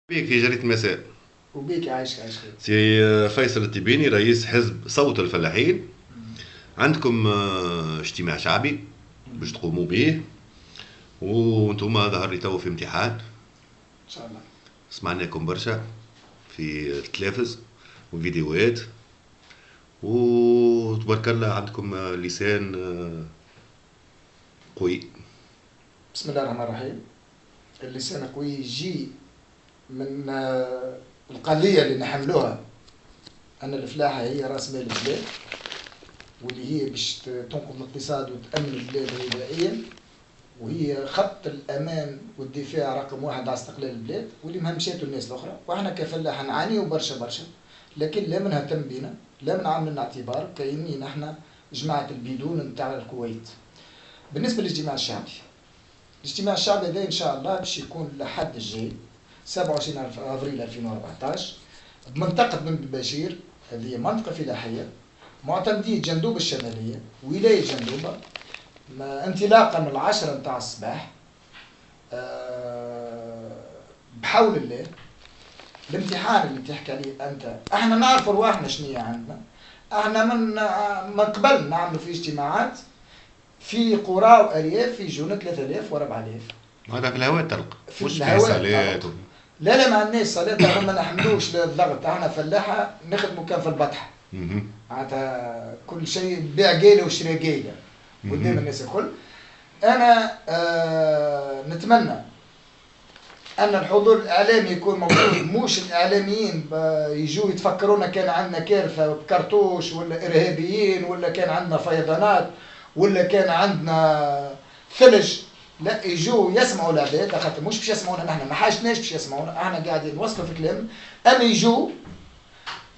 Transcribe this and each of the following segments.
بيك في جريدة مساء. وبيك عايش عايش خير. سي فيصل التبيني رئيس حزب صوت الفلاحين. عندكم اجتماع شعبي باش تقوموا به، وانتم ظهر لي تو في امتحان. ان شاء الله. سمعناكم برشا في التلفز وفيديوهات، وتبارك الله عندكم لسان قوي. بسم الله الرحمن الرحيم. اللسان قوي يجي من القضية اللي نحملوها أن الفلاحة هي رأس مال البلاد، واللي هي باش تنقذ الاقتصاد وتأمن البلاد غذائيا، وهي خط الأمان والدفاع رقم واحد على استقلال البلاد، واللي مهمشاته الناس الأخرى. وإحنا كفلاحة نعانيو برشا، لكن لا منهتم بينا، لا منعملنا اعتبار كأني نحن جماعة البيدون نتاع الكويت. بالنسبة للاجتماع الشعبي، الاجتماع الشعبي هذا إن شاء الله باش يكون لحد الجاي 27 أفريل 2014 بمنطقة بن بشير. هذه منطقة فلاحية معتمدية جندوب الشمالية، ولاية جندوبة، انطلاقا من 10 متاع الصباح. بحول الله الامتحان اللي تحكي عليه أنت، احنا نعرف رواحنا شنية عندنا. احنا من قبل نعملوا في اجتماعات في قرى وأرياف في جونة 3000 و4000. هذا في الهواء تلقى مش في صالات. لا ما عندناش صالات، ما نحملوش للضغط. احنا فلاحة نخدموا كان في البطحة. معناتها كل شيء بيع قيلة وشري قيلة قدام الناس الكل. انا نتمنى ان الحضور الاعلامي يكون موجود، مش الاعلاميين يجوا يتفكرونا كان عندنا كارثه بكرتوش، ولا ارهابيين، ولا كان عندنا فيضانات، ولا كان عندنا ثلج. لا، يجوا يسمعوا العباد، خاطر مش باش يسمعونا نحن، ما حاجتناش باش يسمعونا، احنا قاعدين نوصلوا في كلام. اما يجوا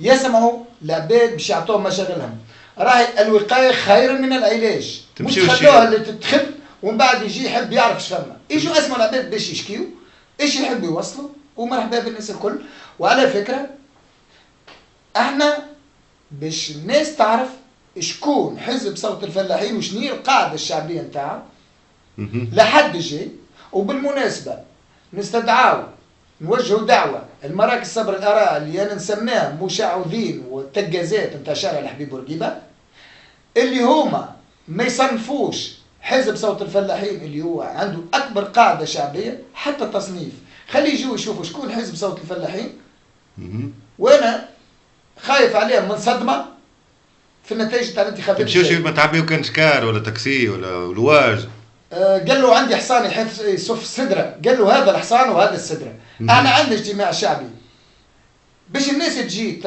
يسمعوا العباد باش يعطوهم مشاغلهم. راهي الوقايه خير من العلاج. مش تخلوها اللي تدخل ومن بعد يجي يحب يعرف ايش فما. يجوا اسمعوا العباد باش يشكيوا ايش يحبوا يوصلوا، ومرحبا بالناس الكل. وعلى فكره احنا باش الناس تعرف شكون حزب صوت الفلاحين وشنو هي القاعده الشعبيه نتاعو لحد الجاي. وبالمناسبه نستدعاو نوجهوا دعوه المراكز صبر الاراء اللي انا نسميها مشعوذين والتجازات نتاع شارع الحبيب بورقيبه، اللي هما ما يصنفوش حزب صوت الفلاحين اللي هو عنده اكبر قاعده شعبيه حتى تصنيف. خلي يجوا يشوفوا شكون حزب صوت الفلاحين. وانا خايف عليهم من صدمه في النتائج تاع الانتخابات. تمشيوش ما تعبيو كان شكار ولا تاكسي ولا لواج؟ قال له عندي حصان يصف السدره، قال له هذا الحصان وهذا السدره. انا عندي اجتماع شعبي باش الناس تجي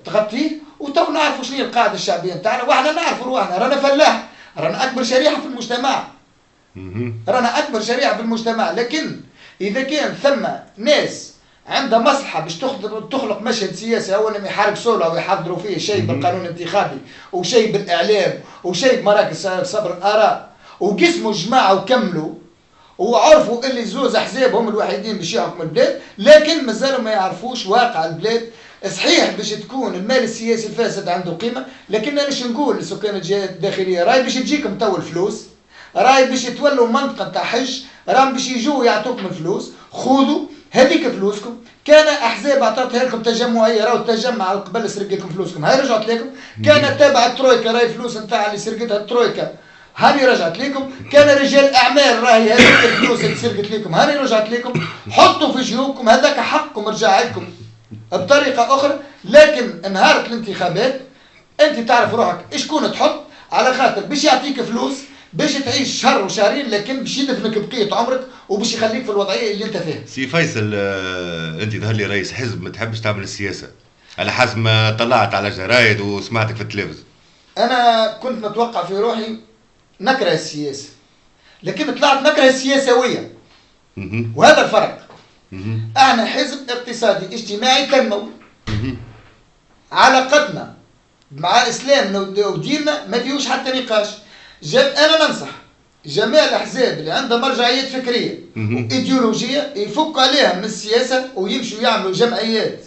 تغطيه، وتو نعرفوا شنو هي القاعده الشعبيه نتاعنا، واحنا نعرفوا رواحنا. رانا فلاح، رانا اكبر شريحه في المجتمع، رانا اكبر شريحه في المجتمع. لكن اذا كان ثم ناس عندها مصلحه باش تخلق مشهد سياسي، اولا يحرقوا له ويحضروا فيه شيء بالقانون الانتخابي، وشيء بالاعلام، وشيء بمراكز صبر الاراء، وقسموا جماعه وكملوا، وعرفوا اللي زوز احزاب هم الوحيدين باش يحكموا البلاد، لكن مازالوا ما يعرفوش واقع البلاد. صحيح باش تكون المال السياسي الفاسد عنده قيمه، لكن انا باش نقول لسكان الجهات الداخليه راهي باش تجيكم تو الفلوس، راهي باش تولوا منطقه تاع حج، راهم باش يجوا يعطوكم الفلوس، خذوا هذيك فلوسكم. كان احزاب عطاتها لكم تجمعيه، راهو التجمع قبل سرق لكم فلوسكم، هاي رجعت لكم. كانت تابعه الترويكا، راهي فلوس نتاع اللي سرقتها الترويكا هاني رجعت لكم. كان رجال اعمال راهي هذيك الفلوس اللي سرقت لكم هاني رجعت لكم. حطوا في جيوبكم، هذاك حقكم رجع لكم بطريقه اخرى. لكن نهار الانتخابات انت تعرف روحك شكون تحط، على خاطر باش يعطيك فلوس باش تعيش شهر وشهرين، لكن باش يدفنك بقيه عمرك وباش يخليك في الوضعيه اللي انت فيها. سي فيصل، انت ظهر لي رئيس حزب ما تحبش تعمل السياسه على حسب ما طلعت على الجرايد وسمعتك في التلفزيون. انا كنت متوقع في روحي نكره السياسه، لكن طلعت نكره السياسويه، وهذا الفرق. احنا حزب اقتصادي اجتماعي تنموي. علاقتنا مع اسلامنا وديننا ما فيهوش حتى نقاش. انا ننصح جميع الاحزاب اللي عندها مرجعيات فكريه وايديولوجيه يفكوا عليها من السياسه ويمشوا يعملوا جمعيات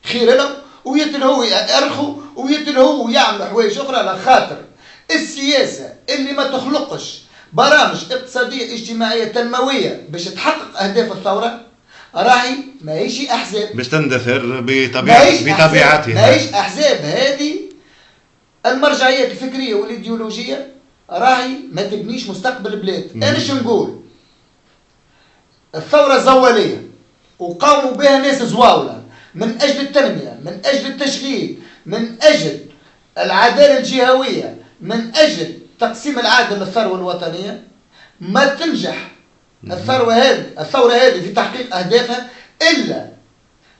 خير لهم، ويتلهوا يرخوا ويتلهوا ويعملوا حوايج اخرى، على خاطر السياسه اللي ما تخلقش برامج اقتصاديه اجتماعيه تنمويه باش تحقق اهداف الثوره راهي ماهيش احزاب باش تندثر بطبيعتها. ماهيش احزاب. هذه المرجعيات الفكريه والايديولوجيه راهي ما تبنيش مستقبل البلاد. انا شو نقول؟ الثوره الزواليه وقاموا بها ناس زواوله من اجل التنميه، من اجل التشغيل، من اجل العداله الجهويه، من اجل تقسيم العادل للثروه الوطنيه. ما تنجح الثوره هذه في تحقيق اهدافها الا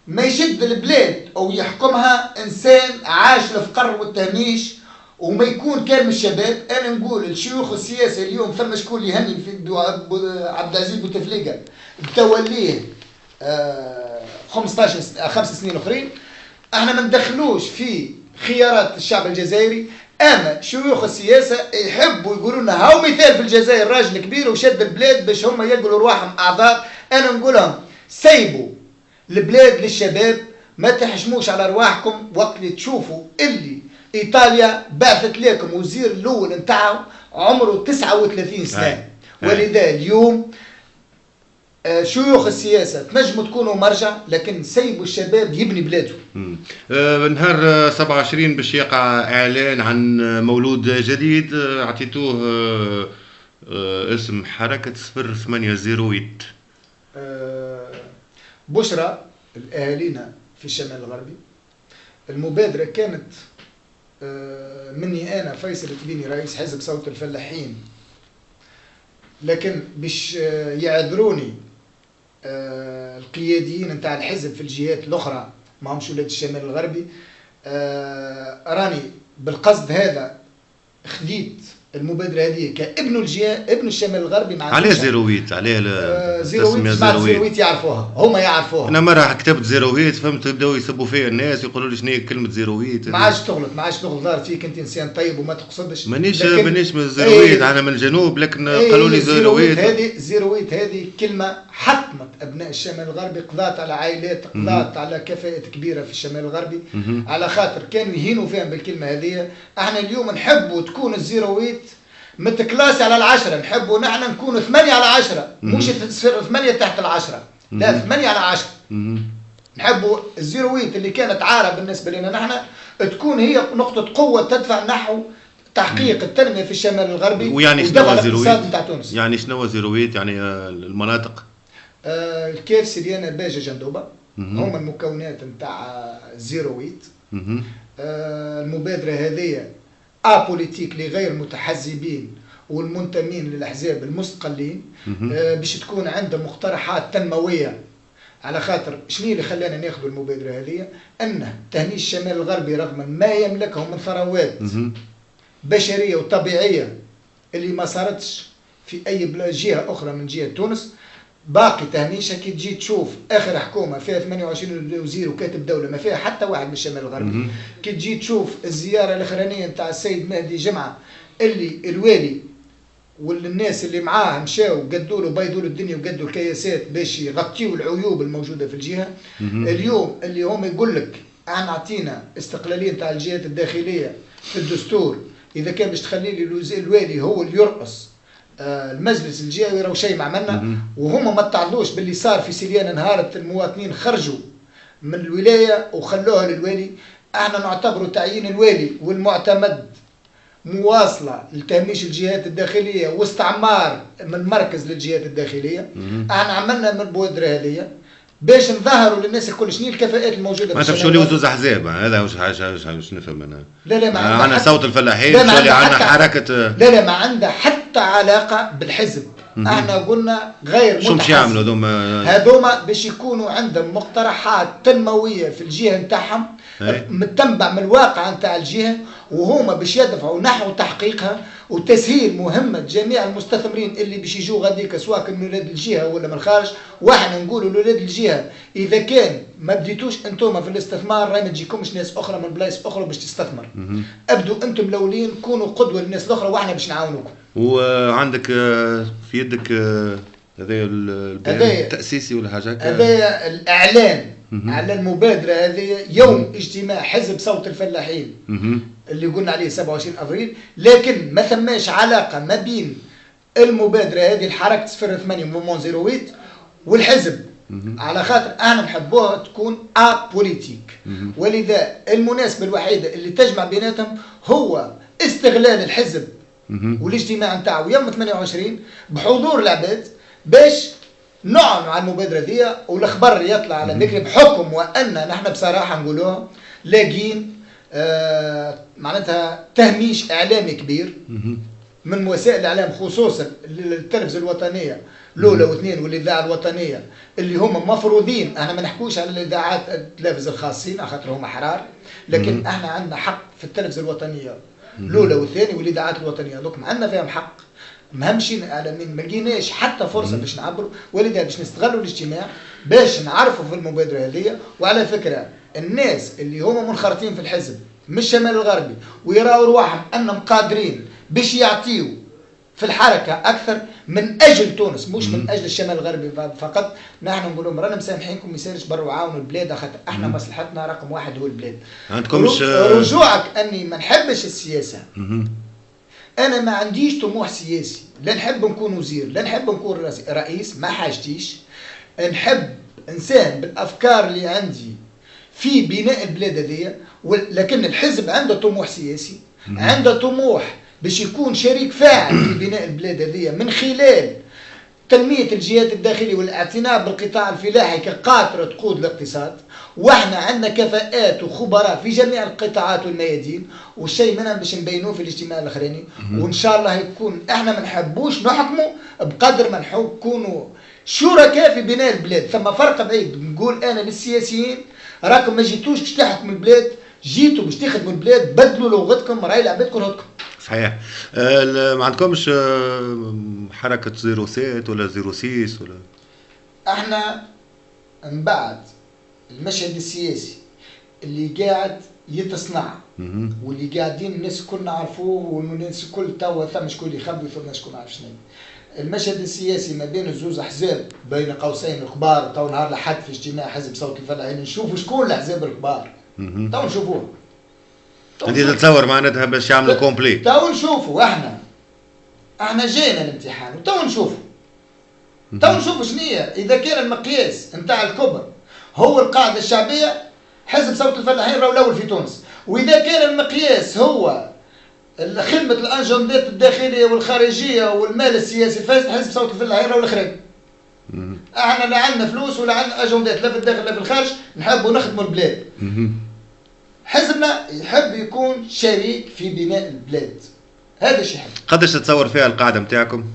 ما يشد البلاد او يحكمها انسان عاش الفقر والتهميش وما يكون كان من الشباب. انا نقول الشيوخ السياسه اليوم ثم شكون اللي يهني في عبد العزيز بوتفليقه بتوليه 5 سنين اخرين. احنا ما ندخلوش في خيارات الشعب الجزائري، اما شيوخ السياسه يحبوا يقولوا لنا هاو مثال في الجزائر راجل كبير وشد البلاد باش هم يلقوا رواحهم اعضاء. انا نقول لهم سيبوا البلاد للشباب، ما تحشموش على رواحكم وقت اللي تشوفوا اللي ايطاليا بعثت لكم وزير الاول نتاعو عمره 39 سنه. ولذا اليوم شيوخ السياسة تنجموا تكونوا مرجع، لكن سيبوا الشباب يبني بلاده. نهار 27 باش يقع إعلان عن مولود جديد اعطيتوه اسم حركة 0808. بشرى الأهالينا في الشمال الغربي. المبادرة كانت مني أنا فيصل التبيني رئيس حزب صوت الفلاحين، لكن باش يعذروني القياديين نتاع الحزب في الجهات الاخرى ما همش ولاد الشمال الغربي. راني بالقصد هذا خديت المبادره هذه كابن الجهه ابن الشمال الغربي. مع عليه زيرويت، عليه زيرويت يعرفوها، هما يعرفوها. انا مره كتبت زيرويت فهمت يبداو يسبوا فيا الناس يقولوا لي شنو هي كلمه زيرويت. ما عادش تغلط ظهر فيك انت انسان طيب وما تقصدش. مانيش من زيرويت، انا من الجنوب، لكن قالوا لي زيرويت. زيرويت هذه كلمه حطمت ابناء الشمال الغربي، قضات على عائلات، قضات على كفاءات كبيره في الشمال الغربي، على خاطر كانوا يهينوا فيهم بالكلمه هذه. احنا اليوم نحبوا تكون الزيرويت متكلاسي على 10، نحبوا نحن نكونوا 8 على 10، مش 8 تحت 10، لا 8 على 10. نحبوا الزيرويت اللي كانت عارة بالنسبة لنا نحن تكون هي نقطة قوة تدفع نحو تحقيق التنمية في الشمال الغربي. ويعني شنو زيرويت؟ يعني شنو زيرويت؟ يعني المناطق الكيف سيديانا باجة جندوبة هم المكونات نتاع زيرويت. المبادرة هذه أبوليتيك لغير متحزبين والمنتمين للأحزاب المستقلين، باش تكون عندهم مقترحات تنموية. على خاطر شنو اللي خلانا ناخذ المبادرة هذه؟ أن تهميش الشمال الغربي رغم ما يملكه من ثروات بشرية وطبيعية اللي ما صارتش في أي جهة أخرى من جهة تونس، باقي تهميشها. كي تجي تشوف آخر حكومة فيها 28 وزير وكاتب دولة ما فيها حتى واحد من الشمال الغربي. كي تجي تشوف الزيارة الأخرانية نتاع السيد مهدي جمعة اللي الوالي والناس اللي معاه مشاو قدوا له بيضوا له الدنيا وقدوا الكياسات باش يغطيوا العيوب الموجودة في الجهة. اليوم اللي هم يقول لك احنا عطينا استقلالية نتاع الجهات الداخلية في الدستور، إذا كان باش تخلي لي الوالي هو اللي يرقص المجلس الجهوي راهو شيء ما عملنا. وهم ما تعرضوش باللي صار في سيليان نهارة المواطنين خرجوا من الولاية وخلوها للوالي. احنا نعتبروا تعيين الوالي والمعتمد مواصلة لتهميش الجهات الداخلية واستعمار من المركز للجهات الداخلية. احنا عملنا من البودرة هذه باش نظهروا للناس الكل شنو الكفاءات الموجوده. ما تمشوا لي زوز احزاب، هذا واش نفهم انا. لا ما عندنا صوت الفلاحين، عندنا حركه. لا ما عندها حتى علاقه بالحزب. احنا قلنا غير متحزب. شو باش يعملوا هذوما باش يكونوا عندهم مقترحات تنمويه في الجهه نتاعهم متنبع من الواقع نتاع الجهه، وهما باش يدفعوا نحو تحقيقها وتسهيل مهمة جميع المستثمرين اللي باش يجوا غاديك سواء كان من ولاد الجهة ولا من الخارج. واحنا نقولوا لولاد الجهة إذا كان ما بديتوش أنتم في الاستثمار راهي ما تجيكمش ناس أخرى من بلايص أخرى باش تستثمر. أبدوا أنتم الأولين كونوا قدوة للناس الأخرى وإحنا باش نعاونوكم. وعندك في يدك هذا البيان التأسيسي ولا حاجة هذا الإعلان على المبادرة هذه يوم اجتماع حزب صوت الفلاحين اللي قلنا عليه 27 أبريل، لكن ما ثماش علاقة ما بين المبادرة هذه الحركة 08 مومون 08 والحزب. على خاطر احنا نحبوها تكون ابوليتيك. ولذا المناسبه الوحيده اللي تجمع بيناتهم هو استغلال الحزب والاجتماع نتاعو يوم 28 بحضور العباد باش نعلنوا على المبادره ذي، والاخبار يطلع على ذكر بحكم وان نحن بصراحه نقولوها لاقين معناتها تهميش اعلامي كبير من وسائل الاعلام، خصوصا التلفزه الوطنيه الاولى واثنين والاذاعه الوطنيه اللي هم مفروضين. احنا ما نحكوش على الاذاعات التلفزه الخاصين خاطر هم احرار، لكن احنا عندنا حق في التلفزه الوطنيه الاولى والثانيه والاذاعات الوطنيه دوك عندنا فيهم حق. مهمشين الاعلاميين ما لقيناش حتى فرصه باش نعبروا، ولذا باش نستغلوا الاجتماع باش نعرفوا في المبادره هذه. وعلى فكره الناس اللي هم منخرطين في الحزب من الشمال الغربي ويراوا رواحهم انهم قادرين باش يعطيوا في الحركه اكثر من اجل تونس مش من اجل الشمال الغربي فقط، نحن نقول لهم رانا مسامحينكم، ما يسالش برا عاونوا البلاد خاطر احنا مصلحتنا رقم واحد هو البلاد. عندكمش رجوعك اني ما نحبش السياسه، انا ما عنديش طموح سياسي، لا نحب نكون وزير لا نحب نكون رئيس، ما حاجتيش. نحب انسان بالافكار اللي عندي في بناء البلاد هذيا، لكن الحزب عنده طموح سياسي، عنده طموح باش يكون شريك فاعل في بناء البلاد هذيا من خلال تنمية الجهات الداخلية والاعتناء بالقطاع الفلاحي كقاطرة تقود الاقتصاد. واحنا عندنا كفاءات وخبراء في جميع القطاعات والميادين، والشيء منهم باش نبينوه في الاجتماع الاخراني. وان شاء الله يكون احنا ما نحبوش نحكموا بقدر ما نكونوا شركاء في بناء البلاد. ثم فرق بعيد نقول انا للسياسيين راكم ما جيتوش باش تحكموا البلاد، جيتوا باش تخدموا البلاد، بدلوا لغتكم راهي العباد كرهتكم. صحيح. ما عندكمش حركة 07 ولا 06 ولا؟ احنا من بعد المشهد السياسي اللي قاعد يتصنع واللي قاعدين الناس الكل نعرفوه والناس الكل توا ثم شكون يخبي ثم شكون عارف شنو. المشهد السياسي ما بين الزوز احزاب بين قوسين الكبار، تو نهار الاحد في اجتماع حزب صوت الفلاحين نشوفوا شكون الاحزاب الكبار، تو نشوفوه. انت تتصور معناتها باش يعملوا كومبلي؟ تو نشوفوا احنا جينا الامتحان وتو نشوفوا شنو هي. اذا كان المقياس نتاع الكبر هو القاعده الشعبيه، حزب صوت الفلاحين راهو الاول في تونس. واذا كان المقياس هو خدمه الانجندات الداخليه والخارجيه والمال السياسي الفاسد، حزب صوت الفلاحين راهو الاخرين. احنا لا عندنا فلوس ولا عندنا اجندات لا في الداخل لا في الخارج، نحبوا نخدموا البلاد. حزبنا يحب يكون شريك في بناء البلاد، هذا الشيء يحب. قداش تتصور فيها القاعده نتاعكم؟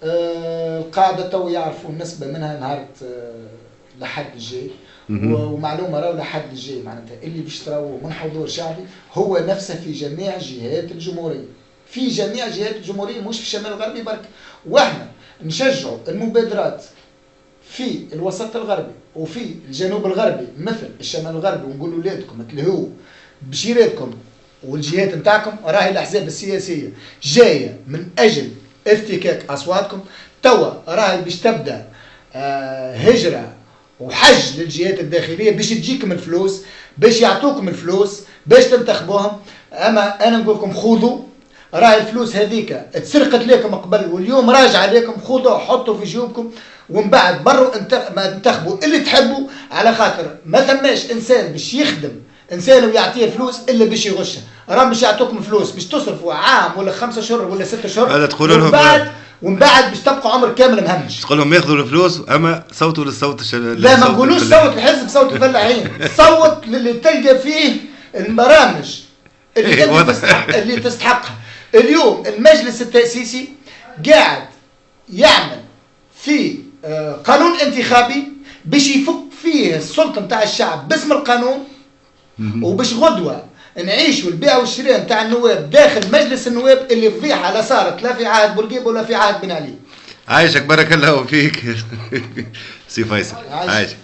القاعده تو يعرفوا النسبه منها نهار لحد الجاي، ومعلومه راهو لحد الجاي معناتها اللي باش تراوه من حضور شعبي هو نفسه في جميع جهات الجمهوريه، في جميع جهات الجمهوريه مش في الشمال الغربي برك. واحنا نشجعوا المبادرات في الوسط الغربي وفي الجنوب الغربي مثل الشمال الغربي، ونقولوا لادكم تلهوا بشيراتكم والجهات نتاعكم، راهي الاحزاب السياسيه جايه من اجل افتكاك اصواتكم. توا راهي باش تبدا هجره وحج للجهات الداخليه باش تجيكم الفلوس، باش يعطوكم الفلوس باش تنتخبوهم. اما انا نقول لكم خذوا، راهي الفلوس هذيك تسرقت لكم قبل واليوم راجعه لكم، خذوها حطوا في جيوبكم ومن بعد بروا ما انتخبوا اللي تحبوا، على خاطر ما ثماش انسان باش يخدم انسان ويعطيه الفلوس الا باش يغشها. راهم باش يعطوكم فلوس باش تصرفوا عام ولا 5 شهور ولا 6 شهور، هذا تقولوا لهم ومن بعد باش تبقوا عمر كامل مهمش. تقول لهم ياخذوا الفلوس اما صوتوا للصوت لا ما نقولوش صوت الحزب صوت الفلاحين، صوت للي تلقى فيه البرامج اللي تستحقها. اليوم المجلس التأسيسي قاعد يعمل في قانون انتخابي باش يفك فيه السلطة نتاع الشعب باسم القانون، وباش غدوة نعيشوا البيع والشراء نتاع النواب داخل مجلس النواب اللي فضيحة لا صارت لا في عهد بورقيبة ولا في عهد بن علي. عايشك بارك الله فيك سي فيصل. عايشك.